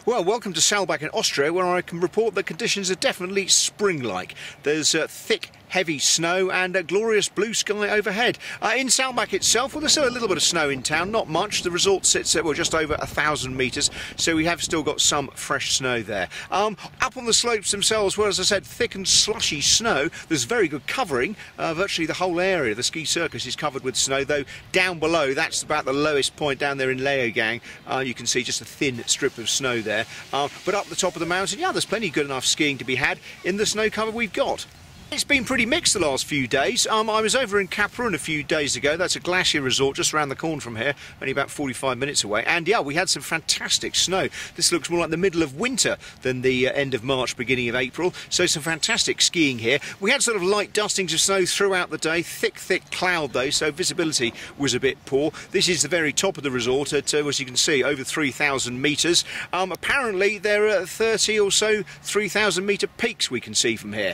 Well, welcome to Saalbach in Austria, where I can report that conditions are definitely spring-like. There's thick, heavy snow and a glorious blue sky overhead. In Saalbach itself, well, there's still a little bit of snow in town, not much. The resort sits at, well, just over 1,000 metres, so we have still got some fresh snow there. Up on the slopes themselves, well, as I said, thick and slushy snow. There's very good covering. Virtually the whole area, the ski circus, is covered with snow, though down below, that's about the lowest point down there in Leogang. You can see just a thin strip of snow there. But up the top of the mountain, yeah, there's plenty good enough skiing to be had in the snow cover we've got. It's been pretty mixed the last few days. I was over in Kaprun a few days ago. That's a glacier resort just around the corner from here, only about 45 minutes away. And yeah, we had some fantastic snow. This looks more like the middle of winter than the end of March, beginning of April. So some fantastic skiing here. We had sort of light dustings of snow throughout the day. Thick cloud though, so visibility was a bit poor. This is the very top of the resort at, as you can see, over 3,000 metres. Apparently there are 30 or so 3,000 metre peaks we can see from here.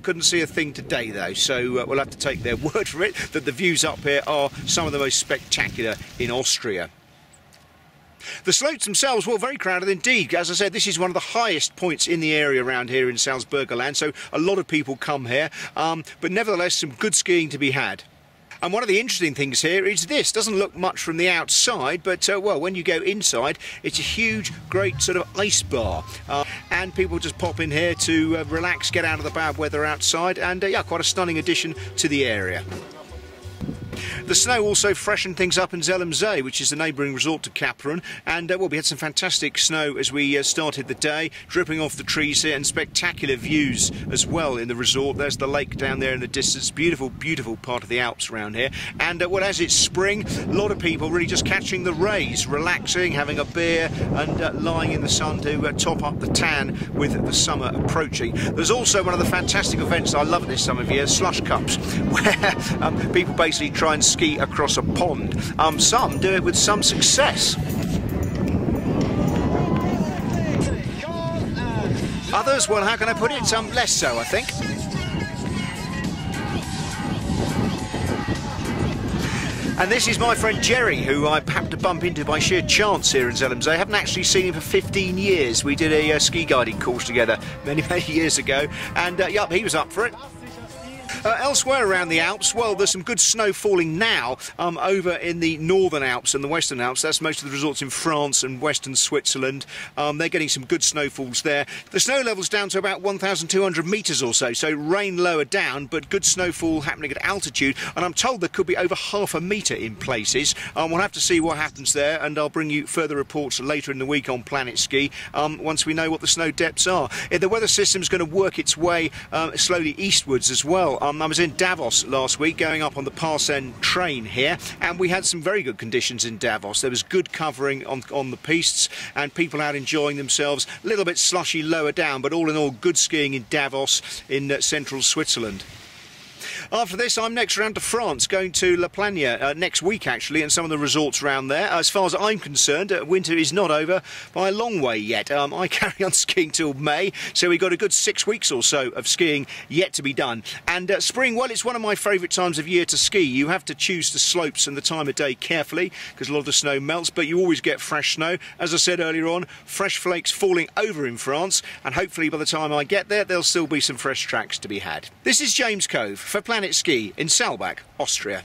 Couldn't see a thing today though, so we'll have to take their word for it that the views up here are some of the most spectacular in Austria. The slopes themselves were very crowded indeed. As I said, this is one of the highest points in the area around here in Salzburgerland, so a lot of people come here, but nevertheless some good skiing to be had. And one of the interesting things here is this. Doesn't look much from the outside, but well, when you go inside, it's a huge, great sort of ice bar. And people just pop in here to relax, get out of the bad weather outside, and yeah, quite a stunning addition to the area. The snow also freshened things up in Zell am See, which is the neighbouring resort to Kaprun, and well, we had some fantastic snow as we started the day, dripping off the trees here, and spectacular views as well in the resort. There's the lake down there in the distance, beautiful part of the Alps around here. And well, as it's spring, a lot of people really just catching the rays, relaxing, having a beer, and lying in the sun to top up the tan with the summer approaching. There's also one of the fantastic events I love at this time of year, slush cups, where people basically try and ski across a pond. Some do it with some success. Others, well, how can I put it? Less so, I think. And this is my friend Jerry, who I happened to bump into by sheer chance here in Zell am See. I haven't actually seen him for 15 years. We did a ski guiding course together many years ago, and yup, he was up for it. Elsewhere around the Alps, well, there's some good snow falling now over in the northern Alps and the western Alps. That's most of the resorts in France and western Switzerland. They're getting some good snowfalls there. The snow level's down to about 1,200 metres or so, so rain lower down, but good snowfall happening at altitude. And I'm told there could be over half a metre in places. We'll have to see what happens there, and I'll bring you further reports later in the week on PlanetSKI once we know what the snow depths are. The weather system's going to work its way slowly eastwards as well. I was in Davos last week, going up on the Parsen train here, and we had some very good conditions in Davos. There was good covering on the pistes, and people out enjoying themselves. A little bit slushy lower down, but all in all, good skiing in Davos in central Switzerland. After this, I'm next round to France, going to La Plagne next week actually, and some of the resorts around there. As far as I'm concerned, winter is not over by a long way yet. I carry on skiing till May, so we've got a good 6 weeks or so of skiing yet to be done. And spring, well, it's one of my favourite times of year to ski. You have to choose the slopes and the time of day carefully, because a lot of the snow melts, but you always get fresh snow. As I said earlier on, fresh flakes falling over in France, and hopefully by the time I get there, there'll still be some fresh tracks to be had. This is James Cove for PlanetSKI in Saalbach, Austria.